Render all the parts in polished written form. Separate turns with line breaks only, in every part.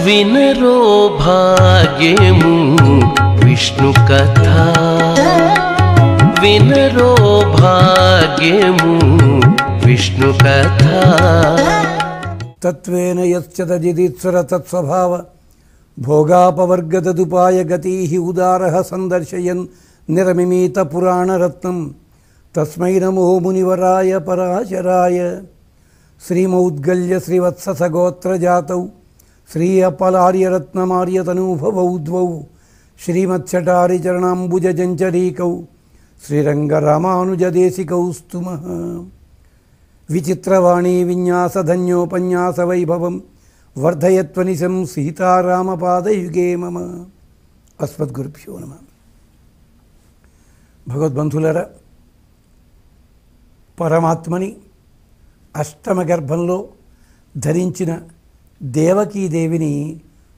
వినరో భాగ్యము విష్ణు కథ వినరో భాగ్యము విష్ణు కథ
తత్వేన యస్యతజిదీశ్వర తత్స్వభావ భోగాపవర్గతదుపాయ గతీః ఉదారః సందర్శయన్ నిరమిమీత పురాణరత్నం తస్మై నమో మునివరాయ పరాశరాయ. శ్రీమౌద్గల్య శ్రీవత్ససగోత్రజాతౌ శ్రీ అప్పలార్యరత్నమార్యతనూభవౌ ద్వౌ శ్రీమత్సటారిచరణాంబుజజంచరీకౌ శ్రీరంగరామానుజదేశికౌ స్తుమః. విచిత్రవాణీ విన్యాసధన్యోపన్యాసవైభవం వర్ధయత్వనిశం సీతారామపాదయుగే మమ. అస్మద్గురుభ్యో నమః. భగవద్బంధులరా, పరమాత్మని అష్టమ గర్భంలో ధరించిన దేవకీదేవిని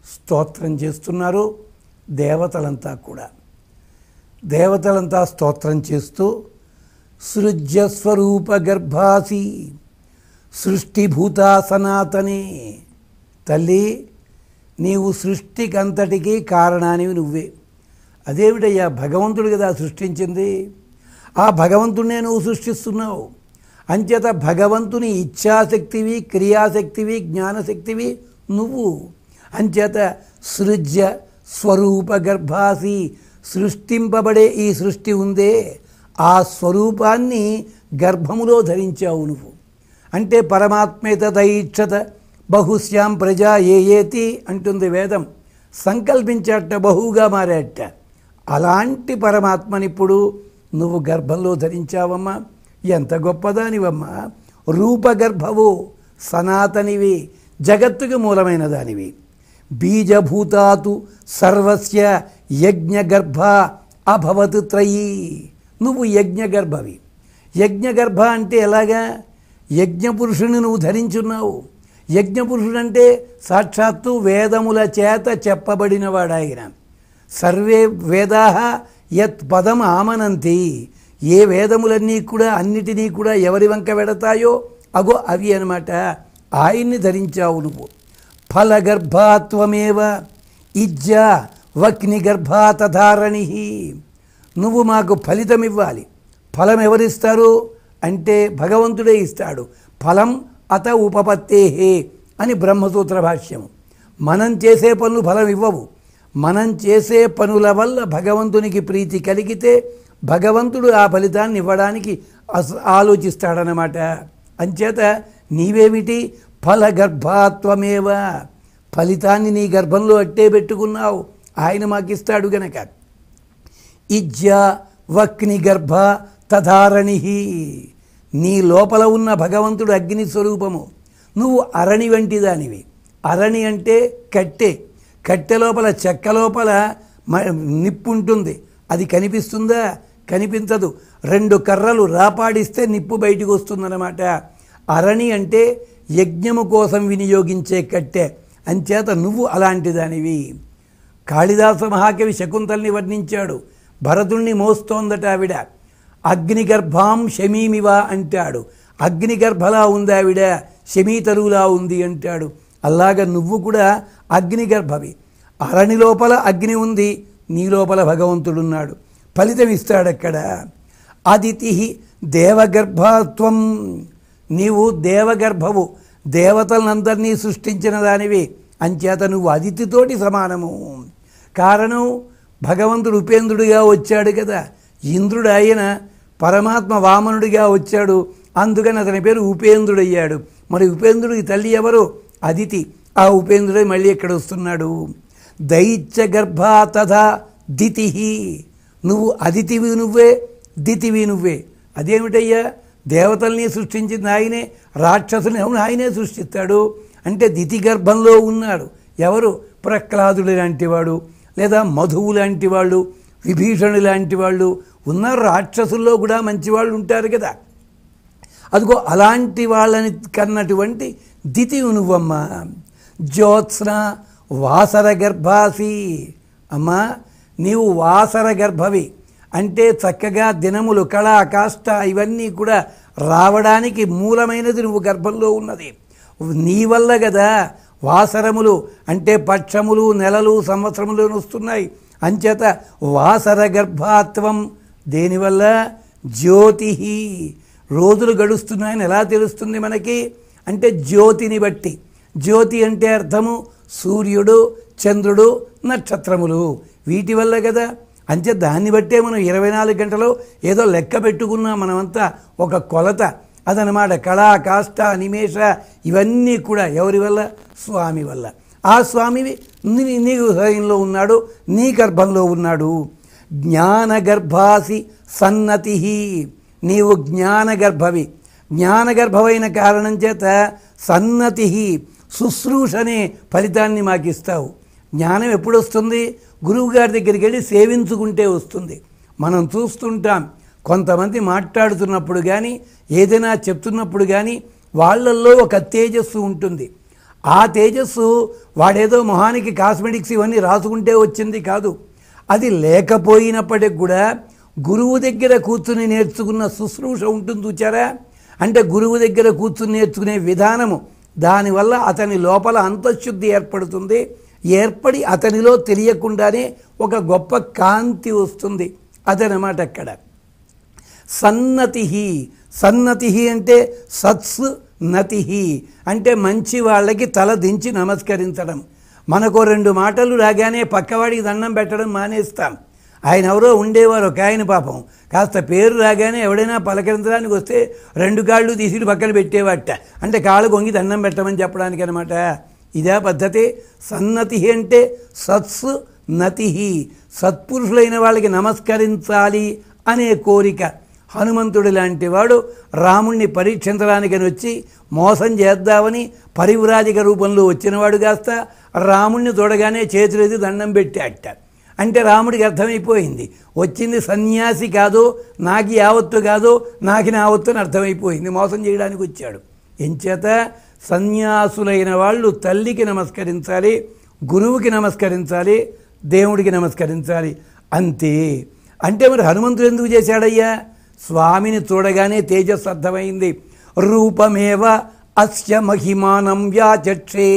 స్తోత్రం చేస్తున్నారు దేవతలంతా కూడా. దేవతలంతా స్తోత్రం చేస్తూ సృజ్య స్వరూప గర్భాసి సృష్టిభూతా సనాతనే, తల్లి నీవు సృష్టికంతటికీ కారణానివి నువ్వే. అదేమిటయ్యా, భగవంతుడు కదా సృష్టించింది, ఆ భగవంతుడినే నువ్వు సృష్టిస్తున్నావు. అంచేత భగవంతుని ఇచ్ఛాశక్తివి, క్రియాశక్తివి, జ్ఞానశక్తివి నువ్వు. అంచేత సృజ్య స్వరూప గర్భాసి, సృష్టింపబడే ఈ సృష్టి ఉందే ఆ స్వరూపాన్ని గర్భములో ధరించావు నువ్వు. అంటే పరమాత్మేతదైక్షత బహుశ్యాం ప్రజా ఏయేతి అంటుంది వేదం. సంకల్పించాట, బహుగా మారాట. అలాంటి పరమాత్మనిప్పుడు నువ్వు గర్భంలో ధరించావమ్మా. ఎంత గొప్పదానివమ్మా. రూపగర్భవు, సనాతనివి, జగత్తుకి మూలమైన దానివి. బీజభూతాతు సర్వస్య యజ్ఞగర్భ అభవత్ త్రయీ, నువ్వు యజ్ఞగర్భవి. యజ్ఞగర్భ అంటే ఎలాగా? యజ్ఞపురుషుని నువ్వు ధరించున్నావు. యజ్ఞపురుషుడు అంటే సాక్షాత్తు వేదముల చేత చెప్పబడినవాడాయన. సర్వే వేదాః యత్ పదం ఆమనంతి, ఏ వేదములన్నీ కూడా అన్నిటినీ కూడా ఎవరి వంక వెడతాయో అగో అవి అన్నమాట. ఆయన్ని ధరించావు నువ్వు. ఫలగర్భాత్వమేవ ఇజ్జా వక్నిగర్భాతధారణి, నువ్వు మాకు ఫలితం ఇవ్వాలి. ఫలం ఎవరిస్తారు అంటే భగవంతుడే ఇస్తాడు. ఫలం అత ఉపపత్తేహే అని బ్రహ్మసూత్ర భాష్యము. మనం చేసే పనులు ఫలం ఇవ్వవు. మనం చేసే పనుల వల్ల భగవంతునికి ప్రీతి కలిగితే భగవంతుడు ఆ ఫలితాన్ని ఇవ్వడానికి ఆలోచిస్తాడనమాట. అంచేత నీవేమిటి? ఫలగర్భాత్వమేవ, ఫలితాన్ని నీ గర్భంలో అట్టే పెట్టుకున్నావు, ఆయన మాకిస్తాడు గనక. ఇజ్జా వక్నిగర్భ తధారణి, నీ లోపల ఉన్న భగవంతుడు అగ్ని స్వరూపము. నువ్వు అరణి వంటి దానివి. అరణి అంటే కట్టె. కట్టె లోపల, చెక్క లోపల నిప్పు ఉంటుంది. అది కనిపిస్తుందా? కనిపించదు. రెండు కర్రలు రాపాడిస్తే నిప్పు బయటికి వస్తుందన్నమాట. అరణి అంటే యజ్ఞము కోసం వినియోగించే కట్టె. అంచేత నువ్వు అలాంటి దానివి. కాళిదాస మహాకవి శకుంతల్ని వర్ణించాడు. భరతుణ్ణి మోస్తోందట ఆవిడ. అగ్నిగర్భాం శమీమివ అంటాడు. అగ్నిగర్భలా ఉంది ఆవిడ, శమీతరువులా ఉంది అంటాడు. అలాగా నువ్వు కూడా అగ్నిగర్భవి. అరణి లోపల అగ్ని ఉంది, నీ లోపల భగవంతుడున్నాడు. ఫలితం ఇస్తాడక్కడ. అదితి దేవగర్భత్వం, నీవు దేవగర్భవు, దేవతలందరినీ సృష్టించిన దానివి. అంచేత నువ్వు అదితితోటి సమానము. కారణం భగవంతుడు ఉపేంద్రుడిగా వచ్చాడు కదా. ఇంద్రుడు ఆయన పరమాత్మ వామనుడిగా వచ్చాడు, అందుకని అతని పేరు ఉపేంద్రుడయ్యాడు. మరి ఉపేంద్రుడికి తల్లి ఎవరు? అదితి. ఆ ఉపేంద్రుడే మళ్ళీ ఎక్కడ వస్తున్నాడు? దైత్య గర్భ తథా దితి, నువ్వు అదితివి నువ్వే, దితివి నువ్వే. అదేమిటయ్యా? దేవతల్ని సృష్టించింది ఆయనే, రాక్షసుని ఆయనే సృష్టిస్తాడు. అంటే దితి గర్భంలో ఉన్నాడు ఎవరు? ప్రహ్లాదుడు లాంటివాడు, లేదా మధువు లాంటి వాళ్ళు, విభీషణుడు లాంటి వాళ్ళు ఉన్నారు. రాక్షసుల్లో కూడా మంచివాళ్ళు ఉంటారు కదా. అదిగో అలాంటి వాళ్ళని కన్నటువంటి దితివి నువ్వమ్మా. జ్యోత్స్న వాసర గర్భాసి, అమ్మా నీవు వాసర గర్భవి. అంటే చక్కగా దినములు, కళ, కాష్ట ఇవన్నీ కూడా రావడానికి మూలమైనది నువ్వు గర్భంలో ఉన్నది. నీ వల్ల కదా వాసరములు అంటే పక్షములు, నెలలు, సంవత్సరములు వస్తున్నాయి. అంచేత వాసర గర్భాత్వం. దేనివల్ల? జ్యోతి. రోజులు గడుస్తున్నాయని ఎలా తెలుస్తుంది మనకి అంటే జ్యోతిని బట్టి. జ్యోతి అంటే అర్థము సూర్యుడు, చంద్రుడు, నక్షత్రములు, వీటి వల్ల కదా. అంతే దాన్ని బట్టే మనం 24 గంటలు ఏదో లెక్క పెట్టుకున్నాం మనమంతా, ఒక కొలత అదనమాట. కళా, కాష్ట, నిమేష ఇవన్నీ కూడా ఎవరి వల్ల? స్వామి వల్ల. ఆ స్వామివి నీ హృదయంలో ఉన్నాడు, నీ గర్భంలో ఉన్నాడు. జ్ఞానగర్భాసి సన్నతి. నీవు జ్ఞానగర్భవి. జ్ఞానగర్భమైన కారణం చేత సన్నతి, శుశ్రూష అనే ఫలితాన్ని మాకిస్తావు. జ్ఞానం ఎప్పుడు వస్తుంది? గురువుగారి దగ్గరికి వెళ్ళి సేవించుకుంటే వస్తుంది. మనం చూస్తుంటాం కొంతమంది మాట్లాడుతున్నప్పుడు కానీ ఏదైనా చెప్తున్నప్పుడు కానీ వాళ్ళల్లో ఒక తేజస్సు ఉంటుంది. ఆ తేజస్సు వాడేదో మొహానికి కాస్మెటిక్స్ ఇవన్నీ రాసుకుంటే వచ్చింది కాదు. అది లేకపోయినప్పటికి కూడా గురువు దగ్గర కూర్చుని నేర్చుకున్న శుశ్రూష ఉంటుంది చూచారా. అంటే గురువు దగ్గర కూర్చుని నేర్చుకునే విధానము, దానివల్ల అతని లోపల అంతఃశుద్ధి ఏర్పడుతుంది. ఏర్పడి అతనిలో తెలియకుండానే ఒక గొప్ప కాంతి వస్తుంది. అదనమాట అక్కడ సన్నతి. సన్నతి అంటే సత్స్ నతి అంటే మంచి వాళ్ళకి తల దించి నమస్కరించడం. మనకు 2 మాటలు రాగానే పక్కవాడికి దండం పెట్టడం మానేస్తాం. ఆయన ఎవరో ఉండేవారు, ఒక ఆయన పాపం కాస్త పేరు రాగానే ఎవడైనా పలకరించడానికి వస్తే 2 కాళ్ళు తీసి పక్కన పెట్టేవాట. అంటే కాళ్ళు కొంగి దండం పెట్టమని చెప్పడానికి అనమాట. ఇదే పద్ధతి. సన్నతి అంటే సత్సు నతి, సత్పురుషులైన వాళ్ళకి నమస్కరించాలి అనే కోరిక. హనుమంతుడు లాంటి వాడు రాముణ్ణి పరీక్షించడానికని వచ్చి మోసం చేద్దామని పరివ్రాజిక రూపంలో వచ్చినవాడు కాస్త రాముణ్ణి చూడగానే చేతులెత్తి దండం పెట్టాట. అంటే రాముడికి అర్థమైపోయింది, వచ్చింది సన్యాసి కాదు, నాకు యావత్తు కాదు, నాకు నావత్తు అని అర్థమైపోయింది. మోసం చేయడానికి వచ్చాడు. ఎంచేత సన్యాసులైన వాళ్ళు తల్లికి నమస్కరించాలి, గురువుకి నమస్కరించాలి, దేవుడికి నమస్కరించాలి. అంతే. అంటే మరి హనుమంతుడు ఎందుకు చేశాడయ్యా? స్వామిని చూడగానే తేజస్సు అర్థమైంది. రూపమేవ అస్య మహిమానం వ్యాచక్షే.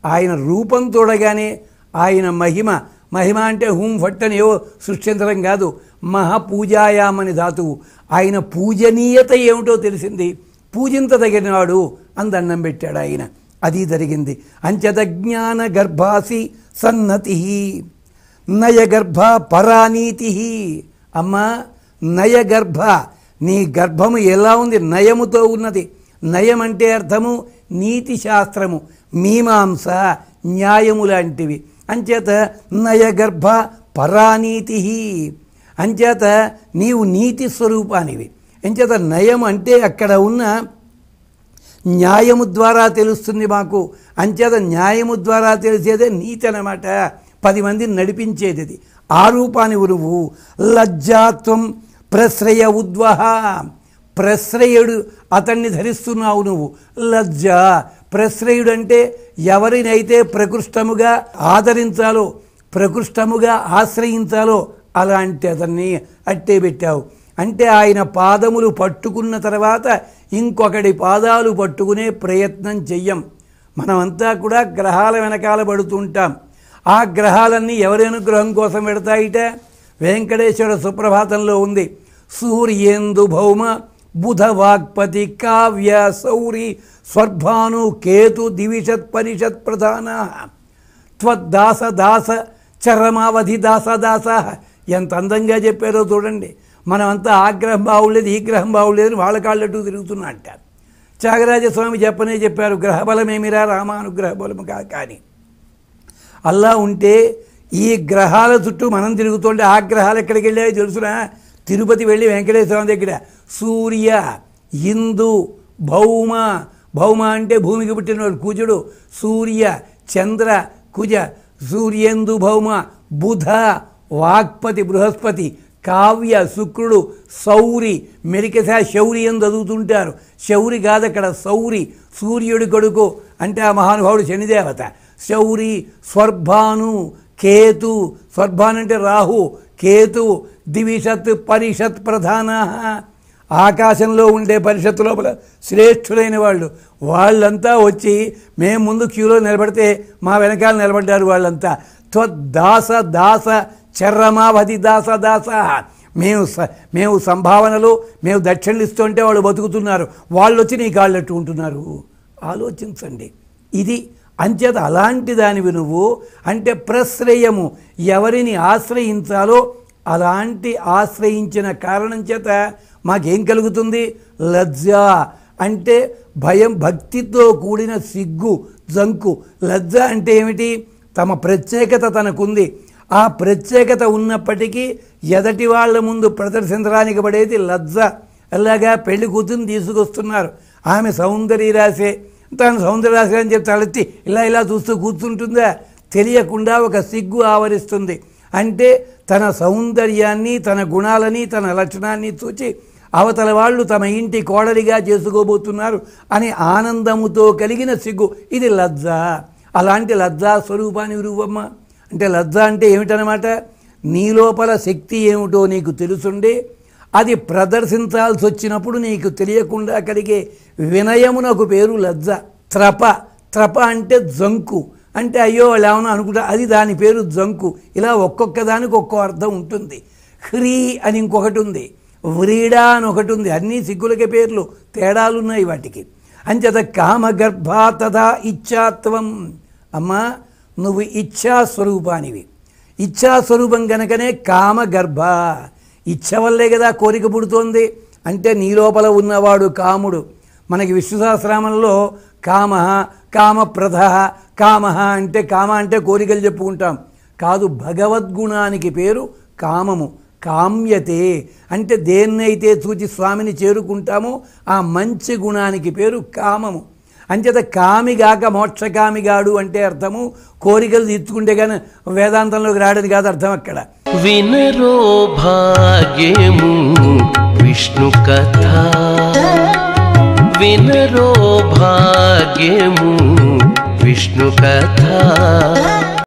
ఆయన రూపం చూడగానే ఆయన మహిమ, మహిమ అంటే హూం ఫట్ అని ఏవో సృష్టించడం కాదు, మహాపూజాయామని ధాతువు. ఆయన పూజనీయత ఏమిటో తెలిసింది. పూజించదగినవాడు అని దండం పెట్టాడు ఆయన. అది జరిగింది. అంచేత జ్ఞాన గర్భాసి సన్నతి నయగర్భ పరానీతి. అమ్మా నయగర్భ, నీ గర్భము ఎలా ఉంది? నయముతో ఉన్నది. నయం అంటే అర్థము నీతి శాస్త్రము, మీమాంస, న్యాయము లాంటివి. అంచేత నయగర్భ పరానీతి. అంచేత నీవు నీతి స్వరూపానివి. అంచేత నయం అంటే అక్కడ ఉన్న న్యాయము ద్వారా తెలుస్తుంది మాకు. అంచేత న్యాయము ద్వారా తెలిసేదే నీతి అన్నమాట. 10 మందిని నడిపించేది. ఆ రూపాన్ని నువ్వు. లజ్జాత్వం ప్రశ్రయ ఉద్వహ. ప్రశ్రయుడు అతన్ని ధరిస్తున్నావు నువ్వు. లజ్జ ప్రశ్రయుడు అంటే ఎవరినైతే ప్రకృష్టముగా ఆదరించాలో, ప్రకృష్టముగా ఆశ్రయించాలో అలాంటి అతన్ని అట్టే పెట్టావు. అంటే ఆయన పాదములు పట్టుకున్న తర్వాత ఇంకొకటి పాదాలు పట్టుకునే ప్రయత్నం చెయ్యం. మనమంతా కూడా గ్రహాల వెనకాల పడుతుంటాం. ఆ గ్రహాలన్నీ ఎవరి అనుగ్రహం కోసం పెడతాయిట? వెంకటేశ్వర సుప్రభాతంలో ఉంది. సూర్యేందు భౌమ బుధ వాక్పతి కావ్య సౌరి స్వర్భాను కేతు దివిషత్ పరిషత్ ప్రధాన త్వద్దాస దాస చరమావధి దాస దాస. ఎంత అందంగా చెప్పారో చూడండి. మనమంతా ఆ గ్రహం బాగులేదు, ఈ గ్రహం బాగులేదు, వాళ్ళ కాళ్ళట్టు తిరుగుతున్నట్ట. త్యాగరాజస్వామి చెప్పారు, గ్రహబలమేమిరా రామానుగ్రహ బలము కానీ. అలా ఉంటే ఈ గ్రహాల చుట్టూ మనం తిరుగుతుంటే ఆ గ్రహాలు ఎక్కడికి వెళ్ళాయో తెలుసునా? తిరుపతి వెళ్ళి వెంకటేశ్వర స్వామి దగ్గర సూర్య, ఇందు, భౌమ. భౌమ అంటే భూమికి పుట్టినవాడు కుజుడు. సూర్య, చంద్ర, కుజ. సూర్యేందు భౌమ, బుధ వాక్పతి బృహస్పతి, కావ్య శుక్రుడు, సౌరి మెరికసా శౌరి అని చదువుతుంటారు. శౌరి కాదు అక్కడ సౌరి, సూర్యుడి కొడుకు. అంటే ఆ మహానుభావుడు శనిదేవత. శౌరి, స్వర్భాను, కేతు. స్వర్భాను అంటే రాహు, కేతు, దివిషత్ పరిషత్ ప్రధాన. ఆకాశంలో ఉండే పరిషత్తు లోపల శ్రేష్ఠులైన వాళ్ళంతా వచ్చి మేము ముందు క్యూలో నిలబడితే మా వెనకాల నిలబడ్డారు వాళ్ళంతా. త్వద్దాస దాస చర్రమావధి దాస దాస. మేము సంభావనలు మేము దక్షిణలు ఇస్తుంటే వాళ్ళు బతుకుతున్నారు, వాళ్ళు వచ్చి నీ కాళ్ళట్టు ఉంటున్నారు. ఆలోచించండి. ఇది అంచేత అలాంటి దానివి నువ్వు. అంటే ప్రశ్రయము, ఎవరిని ఆశ్రయించాలో అలాంటి ఆశ్రయించిన కారణం చేత మాకేం కలుగుతుంది? లజ్జ అంటే భయం, భక్తితో కూడిన సిగ్గు, జంకు. లజ్జ అంటే ఏమిటి? తమ ప్రత్యేకత తనకుంది. ఆ ప్రత్యేకత ఉన్నప్పటికీ ఎదటి వాళ్ళ ముందు ప్రదర్శించడానికి పడేది లజ్జ. అలాగా పెళ్లి కూతురుని తీసుకొస్తున్నారు, ఆమె సౌందర్యరాశే, తను సౌందర్యరాశి అని చెప్పి తలెత్తి ఇలా చూస్తూ కూర్చుంటుందా? తెలియకుండా ఒక సిగ్గు ఆవరిస్తుంది. అంటే తన సౌందర్యాన్ని, తన గుణాలని, తన లక్షణాన్ని చూచి అవతల వాళ్ళు తమ ఇంటి కోడలిగా చేసుకోబోతున్నారు అని ఆనందముతో కలిగిన సిగ్గు, ఇది లజ్జ. అలాంటి లజ్జా స్వరూపాన్ని రూపమ్మ. అంటే లజ్జ అంటే ఏమిటనమాట? నీ లోపల శక్తి ఏమిటో నీకు తెలుసుండి అది ప్రదర్శించాల్సి వచ్చినప్పుడు నీకు తెలియకుండా కలిగే వినయమునకు పేరు లజ్జ. త్రప అంటే జంకు. అంటే అయ్యో వాళ్ళు ఏమన్నా అనుకుంటా, అది దాని పేరు జంకు. ఇలా ఒక్కొక్క దానికి ఒక్కో అర్థం ఉంటుంది. హ్రీ అని ఇంకొకటి ఉంది, వ్రీడా అని ఒకటి ఉంది. అన్నీ సిగ్గులకే పేర్లు, తేడాలున్నాయి వాటికి. అంచేత కామగర్భా తథా ఇచ్ఛాత్వం. అమ్మా, నువ్వు ఇచ్ఛాస్వరూపానివి. ఇచ్ఛాస్వరూపం కనుకనే కామగర్భ. ఇచ్ఛ వల్లే కదా కోరిక పుడుతోంది. అంటే నీ లోపల ఉన్నవాడు కాముడు. మనకి విష్ణు సహస్రనామంలో కామ, కామప్రద, కామ అంటే కోరికలు చెప్పుకుంటాం. కాదు, భగవద్గుణానికి పేరు కామము. కామ్యతే అంటే దేన్నైతే చూచి స్వామిని చేరుకుంటామో ఆ మంచి గుణానికి పేరు కామము. అంచేత కామిగాక మోక్షకామిగాడు అంటే అర్థము కోరికలు తీర్చుకుంటే కానీ వేదాంతంలోకి రావడానికి కాదు అర్థం అక్కడ.
వినరో భాగ్యము విష్ణు కథ, వినరో భాగ్యము విష్ణు కథ.